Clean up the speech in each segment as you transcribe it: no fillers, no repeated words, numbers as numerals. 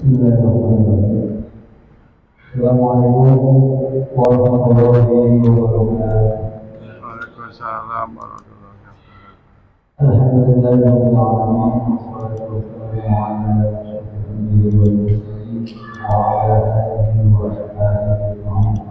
Bismillahirrahmanirrahim. Assalamualaikum warahmatullahi wabarakatuh. Waalaikumsalam warahmatullahi wabarakatuh. Alhamdulillahirabbil alamin. Wassalatu wassalamu ala asyrofil anbiya'i wal mursalin wa ala alihi wa sahbihi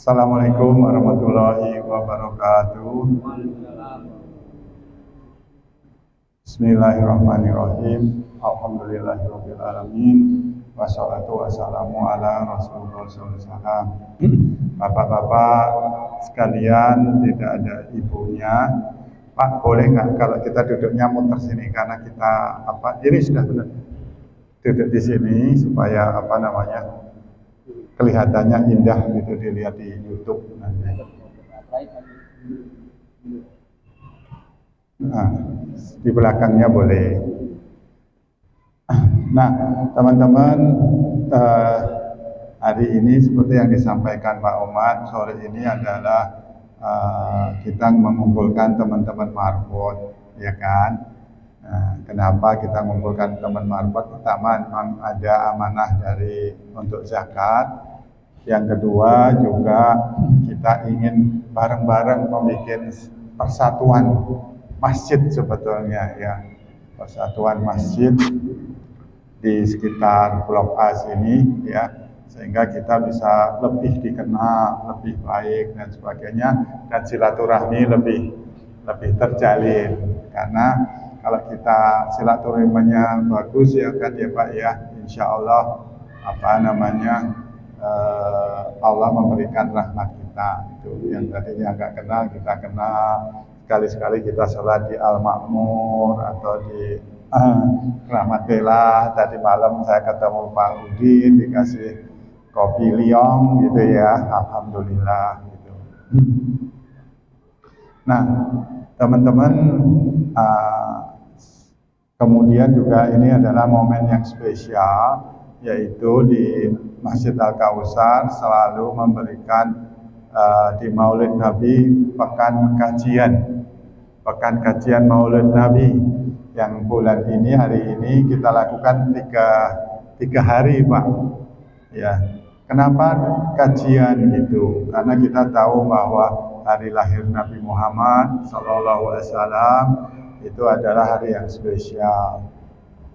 Assalamualaikum warahmatullahi wabarakatuh. Bismillahirrahmanirrahim. Alhamdulillahirabbil alamin. Wassalatu wassalamu ala Rasulullah. Bapak-bapak sekalian, tidak ada ibunya. Pak, boleh nggak kalau kita duduknya muter sini karena kita ini sudah benar. Duduk di sini supaya kelihatannya indah gitu dilihat di YouTube nanti. Nah, di belakangnya boleh. Nah, teman-teman, hari ini seperti yang disampaikan Pak Omar, sore ini adalah kita mengumpulkan teman-teman marbot, ya kan? Nah, kenapa kita mengumpulkan teman marbot? Pertama, memang ada amanah untuk zakat. Yang kedua juga kita ingin bareng-bareng membuat persatuan masjid sebetulnya, ya, persatuan masjid di sekitar Blok A sini, ya, sehingga kita bisa lebih dikenal, lebih baik dan sebagainya, dan silaturahmi lebih terjalin. Karena kalau kita silaturahminya bagus, ya kan ya Pak, ya, insya Allah Allah memberikan rahmat kita. Itu yang tadinya nggak kenal, kita kenal. Sekali-sekali kita sholat di Al-Makmur atau di Rahmatillah. Tadi malam saya ketemu Pak Udin, dikasih kopi liong gitu ya, alhamdulillah gitu. Nah, teman-teman, kemudian juga ini adalah momen yang spesial, yaitu di Masjid Al-Kautsar selalu memberikan di Maulid Nabi pekan kajian Maulid Nabi, yang bulan ini, hari ini kita lakukan tiga hari, Pak. Ya, kenapa kajian gitu? Karena kita tahu bahwa hari lahir Nabi Muhammad SAW itu adalah hari yang spesial.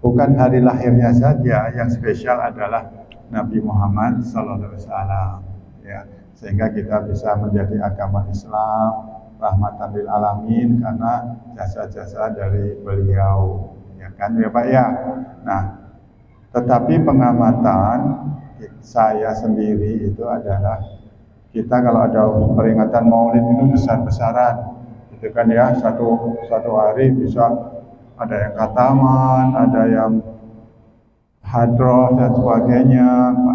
Bukan hari lahirnya saja, yang spesial adalah Nabi Muhammad SAW. Ya, sehingga kita bisa menjadi agama Islam rahmatan lil alamin karena jasa-jasa dari beliau, ya kan ya Pak ya. Nah, tetapi pengamatan saya sendiri itu adalah kita kalau ada peringatan Maulid itu besar-besaran, gitu kan ya, satu hari bisa ada yang kataman, ada yang hadroh dan sebagainya,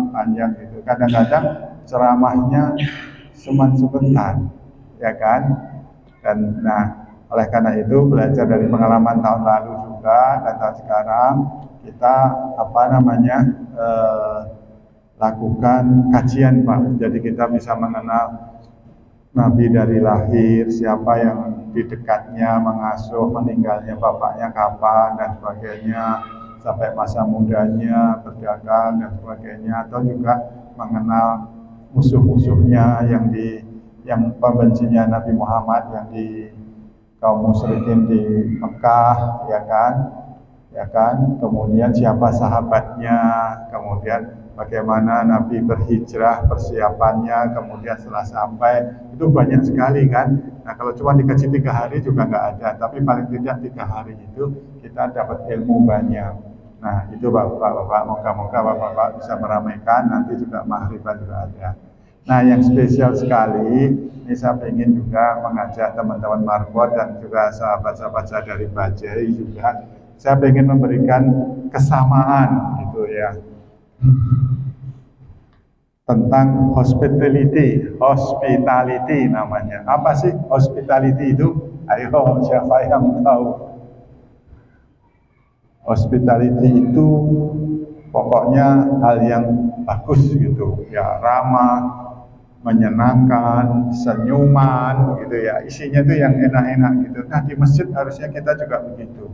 panjang gitu. Kadang-kadang ceramahnya cuma sebentar, ya kan? Dan nah, oleh karena itu belajar dari pengalaman tahun lalu juga dan tahun sekarang kita lakukan kajian, Pak. Jadi kita bisa mengenal Nabi dari lahir, siapa yang di dekatnya mengasuh, meninggalnya bapaknya kapan dan sebagainya, sampai masa mudanya berdagang dan sebagainya, atau juga mengenal musuh-musuhnya yang pembencinya Nabi Muhammad, yang di kaum musyrikin di Mekah, ya kan, kemudian siapa sahabatnya, kemudian bagaimana Nabi berhijrah, persiapannya, kemudian setelah sampai, itu banyak sekali kan. Nah, kalau cuma dikasih 3 hari juga nggak ada, tapi paling tidak 3 hari itu kita dapat ilmu banyak. Nah, itu Bapak-Bapak, moga-moga Bapak-Bapak bisa meramaikan, nanti juga maghriban juga ada. Nah, yang spesial sekali, ini saya ingin juga mengajak teman-teman marbot dan juga sahabat-sahabat saya dari Bajai juga, saya ingin memberikan kesamaan gitu ya, tentang hospitality namanya. Apa sih hospitality itu? Ayo, siapa yang tahu? Hospitality itu pokoknya hal yang bagus gitu ya, ramah, menyenangkan, senyuman gitu ya, isinya itu yang enak-enak gitu. Nah, di masjid harusnya kita juga begitu.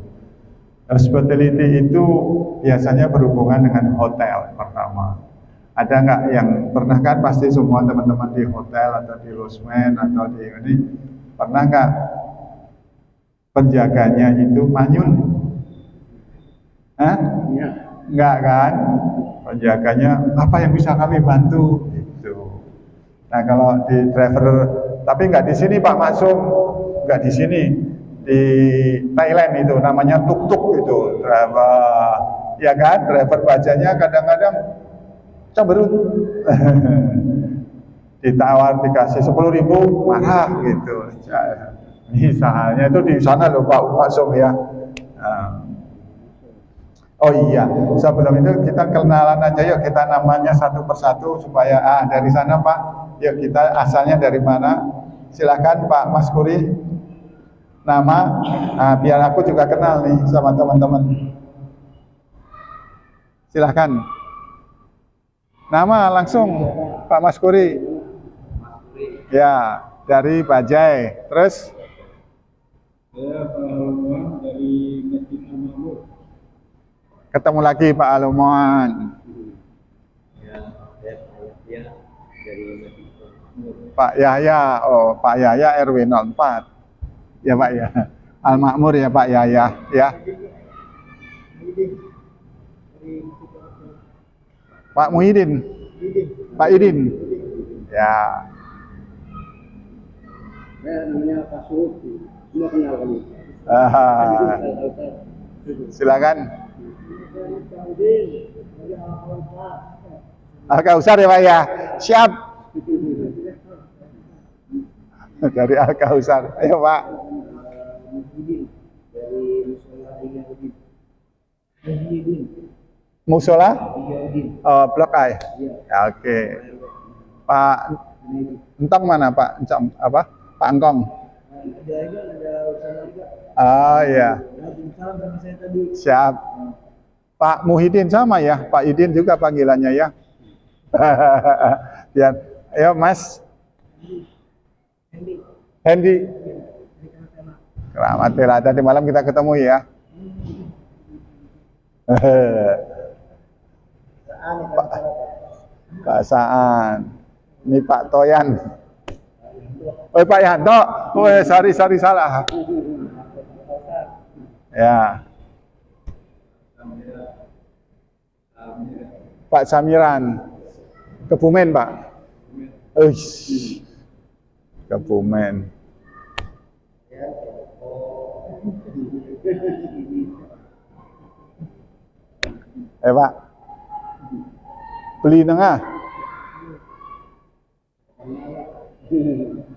Hospitality itu biasanya berhubungan dengan hotel pertama. Ada nggak yang pernah, kan pasti semua teman-teman di hotel atau di losmen atau di ini, pernah nggak penjaganya itu manyun? Hah? Ya. Nggak kan? Penjaganya, apa yang bisa kami bantu? Gitu. Nah, kalau di driver, tapi nggak di sini Pak Maksum, nggak di sini, di Thailand itu namanya tuk-tuk itu, driver, ya kan, driver bajanya kadang-kadang cemberut, ditawar dikasih 10.000 marah gitu. Misalnya itu di sana loh Pak Maksum ya. Oh iya, sebelum itu kita kenalan aja yuk, kita namanya satu persatu supaya dari sana Pak. Yuk, kita asalnya dari mana? Silakan Pak Mas Kuri. Nama, biar aku juga kenal nih sama teman-teman. Silakan. Nama langsung Pak Maskuri. Ya, dari Bajai. Terus? Saya Pak Alwan dari Masjid Al-Ma'mur. Ketemu lagi Pak Alumon. Ya, saya dari Masjid Al-Ma'mur. Pak Yahya, oh Pak Yahya RW 04. Ya Pak ya. Al-Ma'mur ya Pak Yahya ya. Pak Muhyiddin. Pak Idin. Ya. Saya namanya Pak Suhud. Semua kenal kami. Silakan. Al-Kausar ya Pak ya. Siap. Dari Al-Kausar. Ayo Pak. Musola? Blok A ya? Ya, oke. Pak Entong mana Pak? Entong apa? Pak Angkong. Oh iya. Siap. Pak Muhyiddin sama ya? Pak Idin juga panggilannya ya? Ya. Ayo Mas. Hendy. Selamat bela. Tadi malam kita ketemu ya. Pak Saan. Ini Pak Toyan. Oh Pak Yanto. Oh sorry salah. Ya. Pak Samiran. Kebumen Pak. Kebumen. Pak. Beli tengah.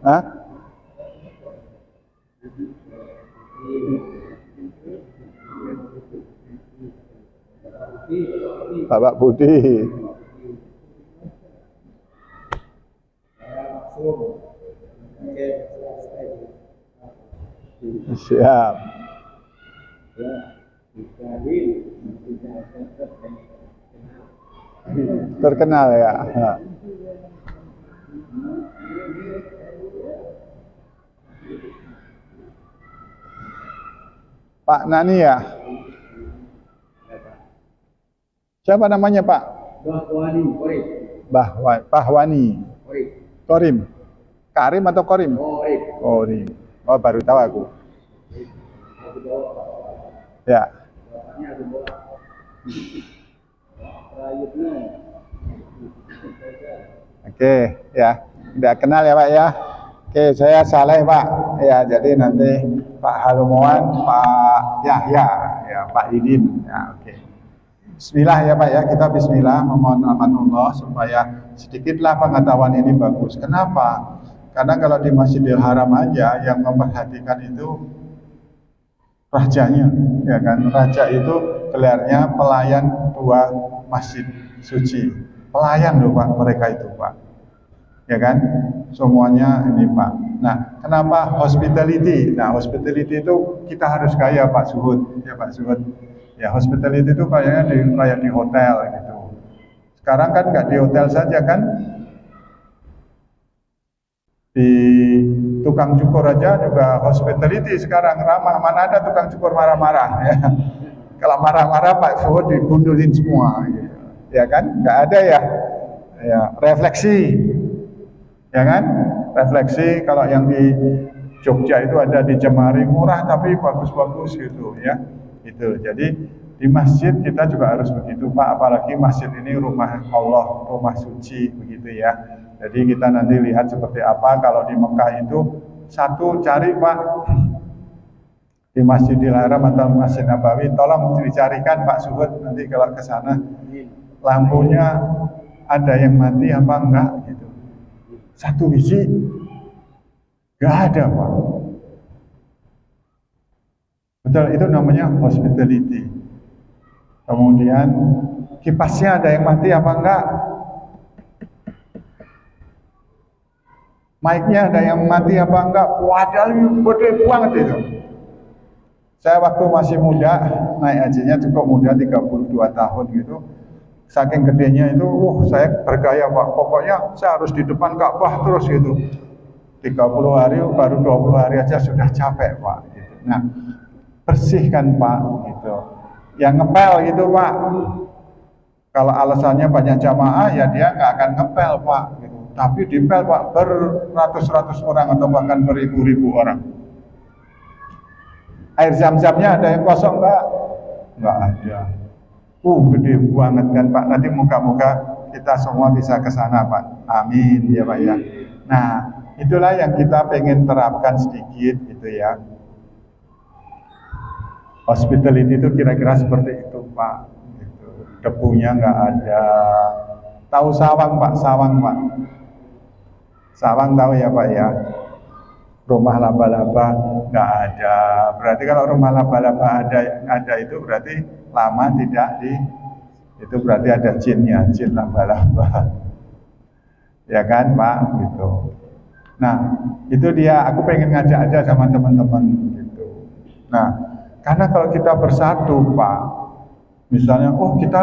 Hah? Bapak Budi. Siap. Terkenal ya. Pak Nani ya. Siapa namanya Pak? Bahwani. Korim. Karim atau Korim? Korim. Oh baru tahu aku. Ya. Oke, ya. Tidak kenal ya Pak ya. Oke, saya Saleh Pak. Ya, jadi nanti Pak Halumoan, Pak Yahya, ya Pak Idin. Ya, oke. Bismillah ya Pak ya, kita bismillah memohon rahmat Allah supaya sedikitlah pengetahuan ini bagus. Kenapa? Karena kalau di Masjidil Haram aja yang memperhatikan itu rajanya, ya kan? Raja itu gelarnya pelayan dua masjid suci. Pelayan loh Pak, mereka itu Pak. Ya kan? Semuanya ini Pak. Nah, kenapa hospitality? Nah, hospitality itu kita harus kaya Pak Suhud, ya Pak Suhud. Ya, hospitality itu kayaknya kayak di hotel gitu. Sekarang kan nggak di hotel saja kan? Di tukang cukur aja juga hospitality sekarang ramah. Mana ada tukang cukur marah-marah ya. Kalau marah-marah Pak Suhud dibundulin semua gitu. Ya kan? Nggak ada ya. Ya, refleksi. Ya kan? Refleksi kalau yang di Jogja itu ada di Jemari murah tapi bagus-bagus gitu ya. Itu. Jadi di masjid kita juga harus begitu Pak, apalagi masjid ini rumah Allah, rumah suci begitu ya. Jadi kita nanti lihat seperti apa kalau di Mekah itu satu cari Pak di Masjidil Haram atau Masjid Nabawi, tolong dicarikan Pak Suhud nanti kalau ke sana lampunya ada yang mati apa enggak gitu. Satu biji enggak ada Pak. Betul, itu namanya hospitality. Kemudian kipasnya ada yang mati apa enggak? Mic-nya ada yang mati apa enggak? Waduh, bodoh banget itu. Saya waktu masih muda, naik hajinya cukup muda 32 tahun gitu. Saking gedenya itu, saya bergaya Pak, pokoknya saya harus di depan Ka'bah terus gitu. 30 hari, baru 20 hari aja sudah capek Pak. Gitu. Nah, bersihkan Pak, gitu. Yang ngepel gitu Pak. Kalau alasannya banyak jamaah, ya dia nggak akan ngepel Pak. Gitu. Tapi dipel Pak, beratus-ratus orang atau bahkan beribu-ribu orang. Air zam-zamnya ada yang kosong Pak? Nggak ada. Gede banget kan Pak. Nanti moga-moga kita semua bisa ke sana Pak. Amin ya Pak ya. Nah, itulah yang kita pengen terapkan sedikit gitu ya. Hospitality itu kira-kira seperti itu Pak. Gitu. Debunya nggak ada. Tahu sawang Pak? Sawang Pak. Sawang tahu ya Pak ya. Rumah laba-laba nggak ada. Berarti kalau rumah laba-laba ada itu berarti lama tidak itu berarti ada jinnya, jin laba-laba. Ya kan Pak, gitu. Nah, itu dia, aku pengen ngajak aja sama teman-teman gitu. Nah, karena kalau kita bersatu Pak, misalnya, kita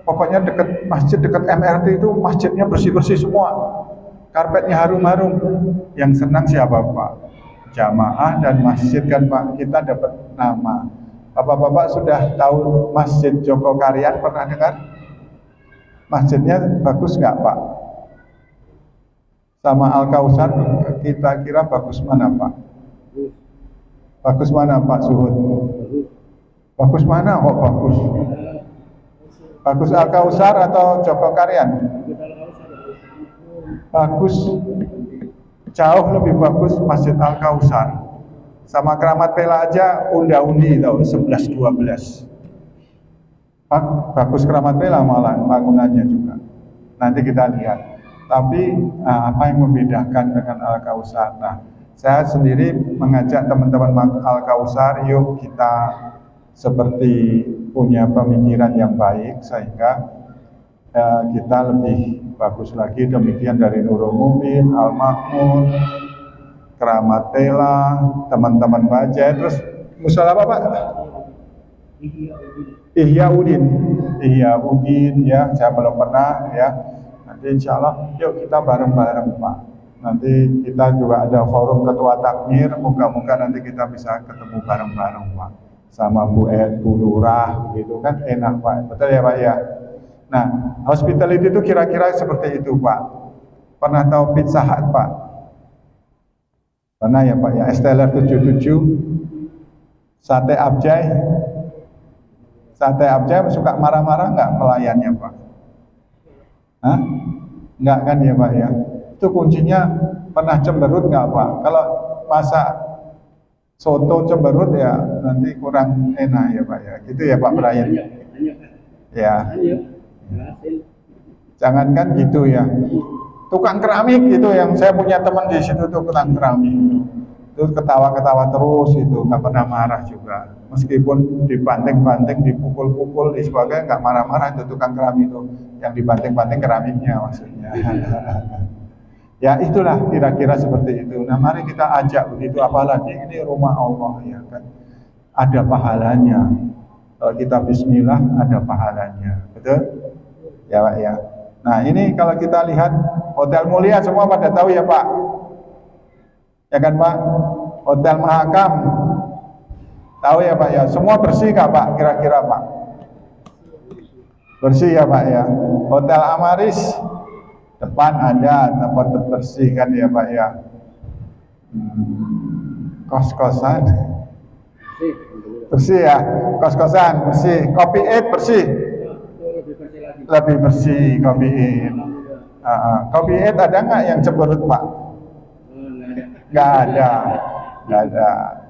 pokoknya dekat masjid, dekat MRT itu masjidnya bersih-bersih semua, karpetnya harum-harum. Yang senang siapa Pak? Jamaah dan masjid kan Pak, kita dapat nama. Bapak-bapak sudah tahu Masjid Joko Karyan, pernah dengar? Masjidnya bagus nggak Pak? Sama Al-Kausar, kita kira bagus mana Pak? Bagus mana Pak Suhud? Bagus mana kok bagus? Bagus Al-Kausar atau Joko Karyan? Bagus, jauh lebih bagus Masjid Al-Kausar. Sama Keramat Pela aja unda-undi tahu 11-12. Bagus Keramat Pela malah bangunannya juga. Nanti kita lihat. Tapi apa yang membedakan dengan Al-Kausar? Nah, saya sendiri mengajak teman-teman Al-Kausar, yuk kita seperti punya pemikiran yang baik sehingga kita lebih bagus lagi. Demikian dari Nurul Mumin, Al-Makmur, Keramat Pela, teman-teman baca, terus musola apa Pak? Ihya Udin ya, saya belum pernah ya. Nanti insya Allah, yuk kita bareng-bareng Pak. Nanti kita juga ada forum ketua takmir, moga-moga nanti kita bisa ketemu bareng-bareng Pak. Sama Bu Lurah, gitu kan enak Pak, betul ya Pak ya. Nah, hospitality itu kira-kira seperti itu Pak. Pernah tahu Pizza Hut Pak? Pernah ya Pak ya, Esteller 77, Sate Abjay suka marah-marah nggak pelayannya Pak? Hah? Nggak kan ya Pak ya? Itu kuncinya pernah cemberut nggak Pak? Kalau masak soto cemberut ya nanti kurang enak ya Pak ya, gitu ya Pak Brian? Ya, jangankan gitu ya. Tukang keramik itu yang saya punya teman di situ tuh, tukang keramik itu ketawa-ketawa terus, itu nggak pernah marah juga, meskipun dibanting-banting, dipukul-pukul, di sebagainya nggak marah-marah. Itu tukang keramik itu yang dibanting-banting keramiknya maksudnya. Ya itulah kira-kira seperti itu. Nah mari kita ajak begitu, apalagi ini rumah Allah ya kan, ada pahalanya. Kalau kita Bismillah ada pahalanya, betul ya Pak ya. Nah ini kalau kita lihat Hotel Mulia semua pada tahu ya Pak, ya kan Pak. Hotel Mahakam tahu ya Pak ya. Semua bersih nggak Pak kira-kira Pak? Bersih ya Pak ya. Hotel Amaris depan ada tempat bersih kan ya Pak ya. Kos-kosan bersih ya, kos-kosan bersih. Kopi Eat bersih, lebih bersih Kopi Eat. Kopi Eat ada nggak yang cemberut Pak? Nggak ada.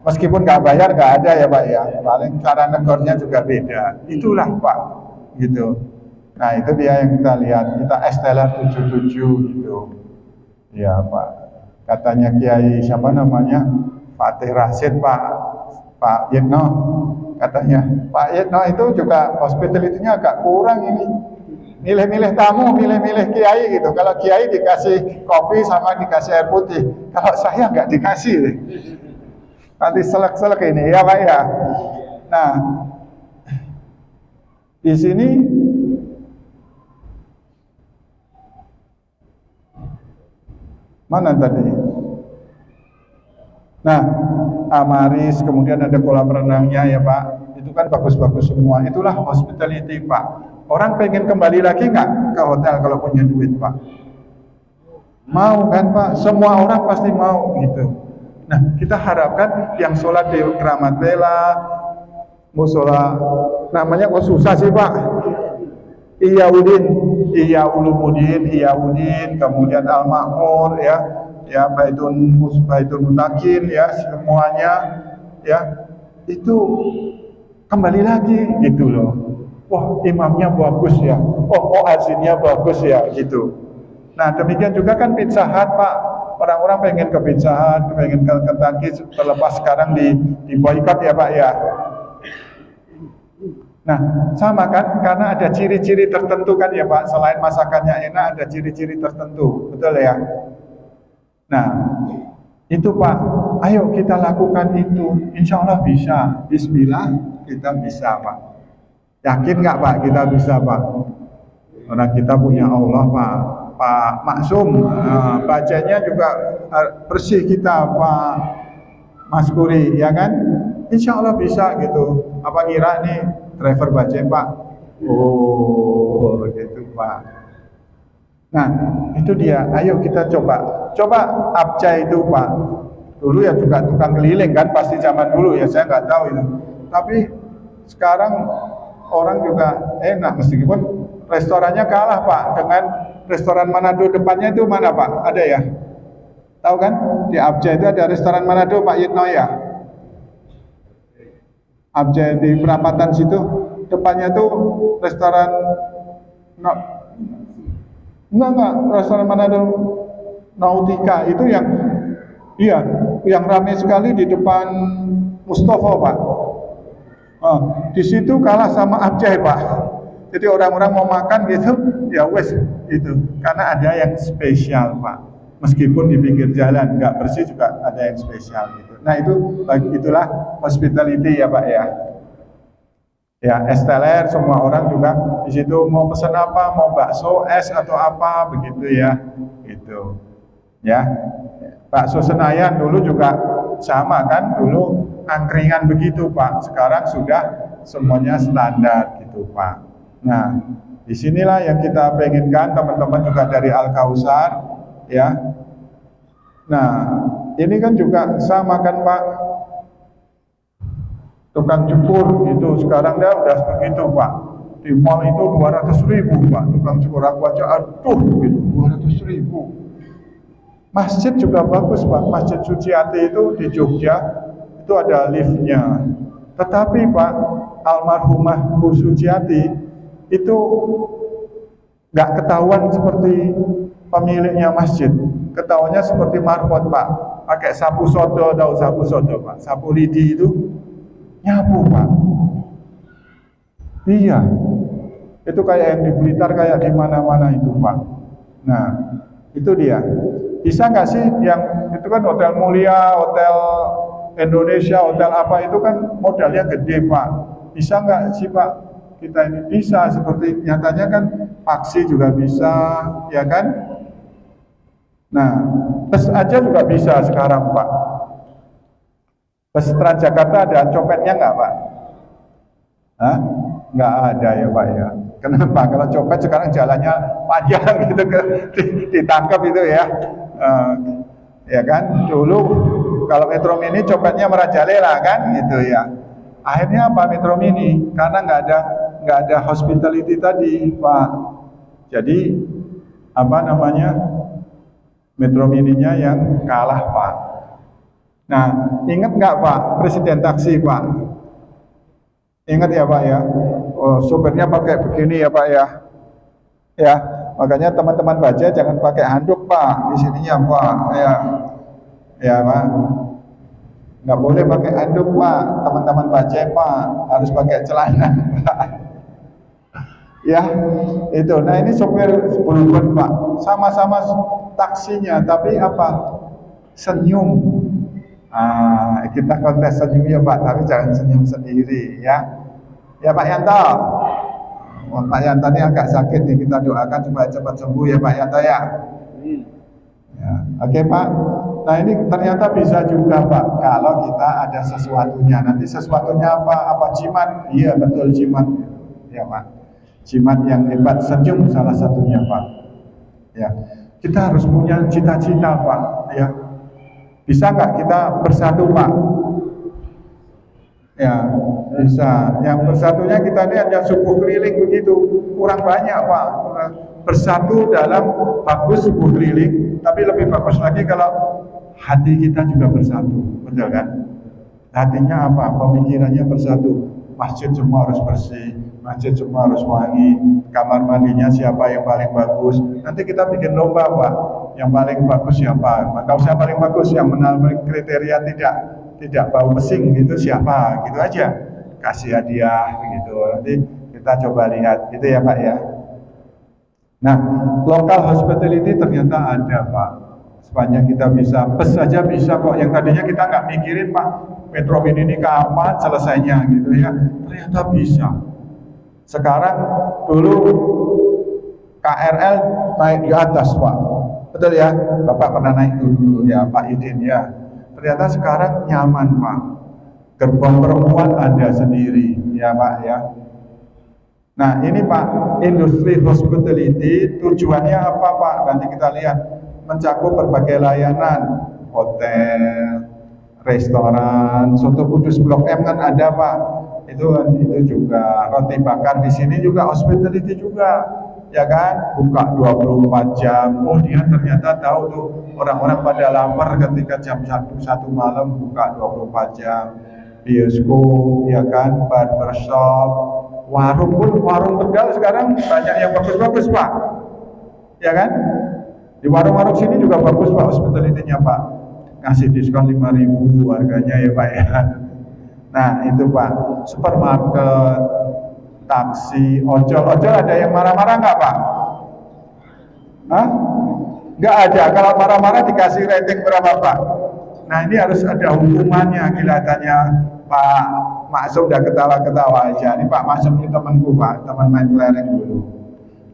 Meskipun nggak bayar nggak ada ya Pak ya. Paling cara negornya juga beda. Itulah Pak, gitu. Nah itu dia yang kita lihat. Kita Esteller 77 gitu. Ya Pak. Katanya Kiai siapa namanya? Fatih Rasid Pak Yitno. Katanya Pak Yitno itu juga hospitality-nya agak kurang ini. Milih-milih tamu, milih-milih kiai gitu. Kalau kiai dikasih kopi sama dikasih air putih. Kalau saya nggak dikasih. Nanti selek-selek ini ya Pak ya. Nah, di sini Mana tadi? Nah, Amaris, kemudian ada kolam renangnya ya Pak. Itu kan bagus-bagus semua. Itulah hospitality Pak. Orang pengen kembali lagi nggak ke hotel kalau punya duit Pak? Mau kan Pak? Semua orang pasti mau gitu. Nah, kita harapkan yang sholat di Keramat Bela, musola namanya kok susah sih Pak? Iyauddin, kemudian Al-Ma'mur ya Baitun Mutakin ya, semuanya ya itu kembali lagi gitu loh. Wah, imamnya bagus ya. Oh azinnya bagus ya gitu. Nah, demikian juga kan Pizza Hut Pak. Orang-orang pengen ke Pizza Hut, pengen ke Kentucky, terlepas sekarang di boykot ya Pak ya. Nah, sama kan, karena ada ciri-ciri tertentu kan ya Pak, selain masakannya enak, ada ciri-ciri tertentu, betul ya? Nah, itu Pak, ayo kita lakukan itu, insya Allah bisa, bismillah, kita bisa Pak. Yakin nggak Pak, kita bisa Pak? Karena kita punya Allah Pak Maksum, bacanya juga bersih kita Pak Mas Kuri, ya kan? Insya Allah bisa gitu, apa kira nih? Driver bajai Pak. Oh, gitu Pak. Nah, itu dia. Ayo kita coba abjay itu Pak. Dulu ya juga tukang keliling kan, pasti zaman dulu ya, saya nggak tahu itu. Tapi sekarang orang juga enak, meskipun restorannya kalah Pak dengan restoran Manado. Depannya itu mana Pak? Ada ya? Tahu kan? Di Abjay itu ada restoran Manado Pak Yitno ya. Abjay di Perapatan situ, depannya tuh restoran enggak restoran Manado Nautika itu yang ramai sekali di depan Mustofa Pak. Di situ kalah sama Abjay Pak. Jadi orang-orang mau makan gitu ya wes itu, karena ada yang spesial Pak. Meskipun di pinggir jalan nggak bersih juga ada yang spesial gitu. Nah itulah hospitality ya Pak ya. Ya es teler, semua orang juga di situ mau pesan apa, mau bakso, es atau apa begitu ya, gitu. Ya, bakso Senayan dulu juga sama kan, dulu angkringan begitu Pak. Sekarang sudah semuanya standar gitu Pak. Nah, disinilah yang kita penginkan teman-teman juga dari Al-Kausar ya. Nah, ini kan juga sama kan Pak, tukang cukur itu sekarang dia udah begitu Pak. Di mall itu 200.000 Pak, tukang cukur. Aku aja aduh gitu, 200.000. Masjid juga bagus Pak, Masjid Suciati itu di Jogja itu ada liftnya. Tetapi Pak, almarhumah Bu Suciati itu nggak ketahuan seperti pemiliknya masjid, ketahuannya seperti marbot Pak, pakai sapu sodo, tahu sapu sodo Pak, sapu lidi itu nyapu Pak. Iya, itu kayak yang di Blitar, kayak di mana-mana itu Pak. Nah, itu dia. Bisa nggak sih yang itu kan Hotel Mulia, Hotel Indonesia, hotel apa itu kan modalnya gede Pak. Bisa nggak sih Pak kita ini? Bisa, seperti nyatanya kan Paksi juga bisa, ya kan? Nah, bus aja juga bisa sekarang Pak. Bus Transjakarta ada copetnya nggak Pak? Hah? Nggak ada ya Pak ya. Kenapa? Kalau copet sekarang jalannya panjang gitu, ditangkap itu ya. Ya kan? Dulu kalau Metro Mini copetnya merajalela kan gitu ya. Akhirnya apa Metro Mini? Karena nggak ada hospitality tadi Pak. Jadi apa namanya, Metro Mininya yang kalah Pak. Nah, ingat nggak Pak Presiden taksi Pak? Ingat ya Pak ya. Oh, sopirnya pakai begini ya Pak ya. Ya, makanya teman-teman baca jangan pakai handuk Pak di sininya Pak. Ya Pak. Nggak boleh pakai handuk Pak. Teman-teman baca Pak harus pakai celana Pak. Ya, itu. Nah ini sopir berubah Pak. Sama-sama taksinya, tapi apa? Senyum. Kita kontes senyum ya Pak, tapi jangan senyum sendiri ya. Ya Pak Yanto. Pak Yanto ini agak sakit nih, kita doakan supaya cepat sembuh ya Pak Yanto ya. Ya, oke Pak. Nah ini ternyata bisa juga Pak, kalau kita ada sesuatunya. Nanti sesuatunya apa? Apa jimat? Iya betul jimat. Ya Pak. Jimat yang hebat, senyum salah satunya Pak. Ya, kita harus punya cita-cita Pak. Ya, bisa nggak kita bersatu Pak? Ya, bisa. Yang bersatunya kita ini hanya subuh keliling begitu, kurang banyak Pak. Bersatu dalam bagus subuh keliling, tapi lebih bagus lagi kalau hati kita juga bersatu, betul kan? Hatinya apa? Pemikirannya bersatu. Masjid semua harus bersih, masjid semua harus wangi, kamar mandinya siapa yang paling bagus. Nanti kita bikin lomba Pak, yang paling bagus siapa? Kalau saya paling bagus, yang memenuhi kriteria tidak bau pesing gitu siapa? Gitu aja. Kasih hadiah gitu. Nanti kita coba lihat, gitu ya Pak ya. Nah, local hospitality ternyata ada Pak. Sepanjang kita bisa, bus saja bisa kok. Yang tadinya kita nggak mikirin Pak, Metro Mini ini kapan selesainya gitu ya. Ternyata bisa. Sekarang dulu KRL naik di atas Pak. Betul ya? Bapak pernah naik dulu ya Pak Idin ya. Ternyata sekarang nyaman Pak. Gerbong perempuan ada sendiri ya Pak ya. Nah ini Pak, industri hospitality tujuannya apa Pak? Nanti kita lihat, mencakup berbagai layanan, hotel, restoran, soto kudus Blok M kan ada Pak. Itu juga roti bakar di sini juga hospitality juga, ya kan? Buka 24 jam. Oh dia ternyata tahu tuh orang-orang pada lapar ketika jam 1 malam buka 24 jam. Bioskop, ya kan? Barbershop, warung pun, warung Tegal sekarang banyak yang bagus-bagus Pak, ya kan? Di warung-warung sini juga bagus Pak hospitality-nya Pak, ngasih diskon 5.000 harganya ya Pak ya. Nah itu Pak, supermarket, taksi, ojol ada yang marah-marah nggak Pak? Hah? Nggak ada. Kalau marah-marah dikasih rating berapa Pak? Nah ini harus ada hukumannya. Kelihatannya Pak Maksum udah ketawa-ketawa aja. Ini Pak Maksum ini temanku Pak, teman main kelereng dulu.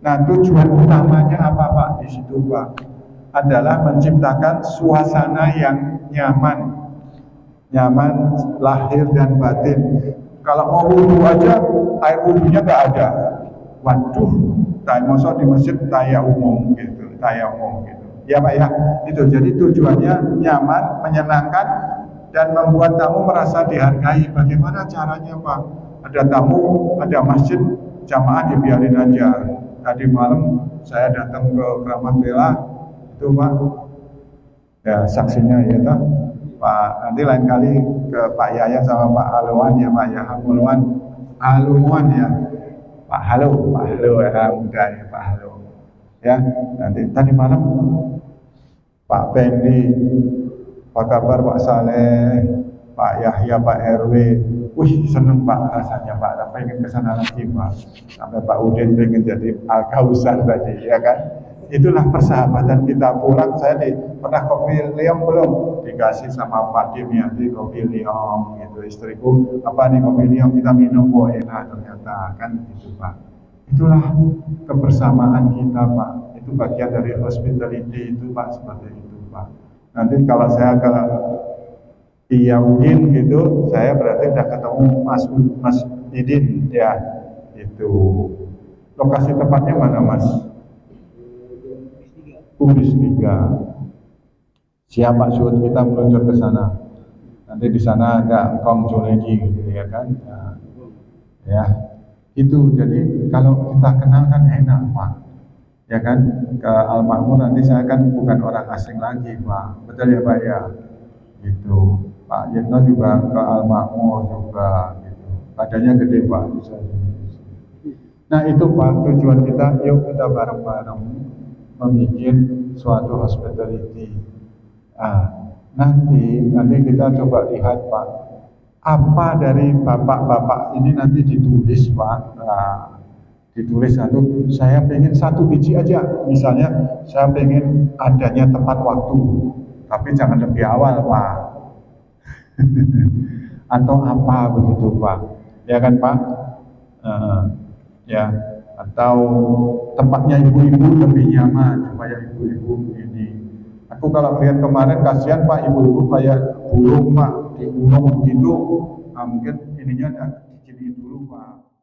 Nah tujuan utamanya apa Pak di situ Pak? Adalah menciptakan suasana yang nyaman lahir dan batin. Kalau mau wudhu aja, air wudhunya nggak ada. Waduh, masa di masjid tayamum gitu. Ya Pak ya, itu jadi tujuannya nyaman, menyenangkan, dan membuat tamu merasa dihargai. Bagaimana caranya Pak? Ada tamu, ada masjid, jamaah dibiarin aja. Tadi malam saya datang ke Keramat Bela, itu Pak, ya saksinya ya toh Pak. Nanti lain kali ke Pak Yaya sama Pak Haluan ya Pak ya, Haluan ya, Pak Halo ya, mudah ya Pak Halo. Ya, nanti tadi malam Pak Pendi, apa kabar Pak Saleh, Pak Yahya, Pak RW. Wih seneng Pak rasanya Pak, saya pengen kesana lagi Pak. Sampai Pak Udin pengen jadi Al-Kausar tadi ya kan. Itulah persahabatan kita. Pulang saya pernah kopi liong belum? Dikasih sama Pak Dimyati kopi liong gitu. Istriku, apa nih kopi liong kita minum, oh enak ternyata kan gitu Pak. Itulah kebersamaan kita Pak. Itu bagian dari hospitality itu Pak, seperti itu Pak. Nanti kalau saya ke Yaudin gitu, saya berarti udah ketemu Mas Idin ya. Itu lokasi tempatnya mana Mas? Kubis 3. Siap Pak Suud, kita meluncur ke sana. Nanti di sana ada Kong Junedi gitu ya kan. Ya. Itu jadi kalau kita kenal kan enak Pak. Ya kan, ke Al-Makmur nanti saya kan bukan orang asing lagi Pak. Betul ya Pak ya? Gitu. Pak Yitno juga ke Al-Makmur juga gitu. Badannya gede Pak. Nah itu Pak tujuan kita, yuk kita bareng-bareng membuat suatu hospitality. Nanti kita coba lihat Pak, apa dari bapak-bapak ini nanti ditulis Pak. Ditulis satu, saya pengen 1 biji aja, misalnya saya pengen adanya tepat waktu, tapi jangan lebih awal Pak. Atau apa begitu Pak, ya kan Pak. Ya, atau tempatnya ibu-ibu lebih nyaman supaya ibu-ibu ini Aku kalau lihat kemarin kasihan Pak, ibu-ibu kayak burung Pak, di gunung begitu. Nah, mungkin ininya dikecilin dulu Pak.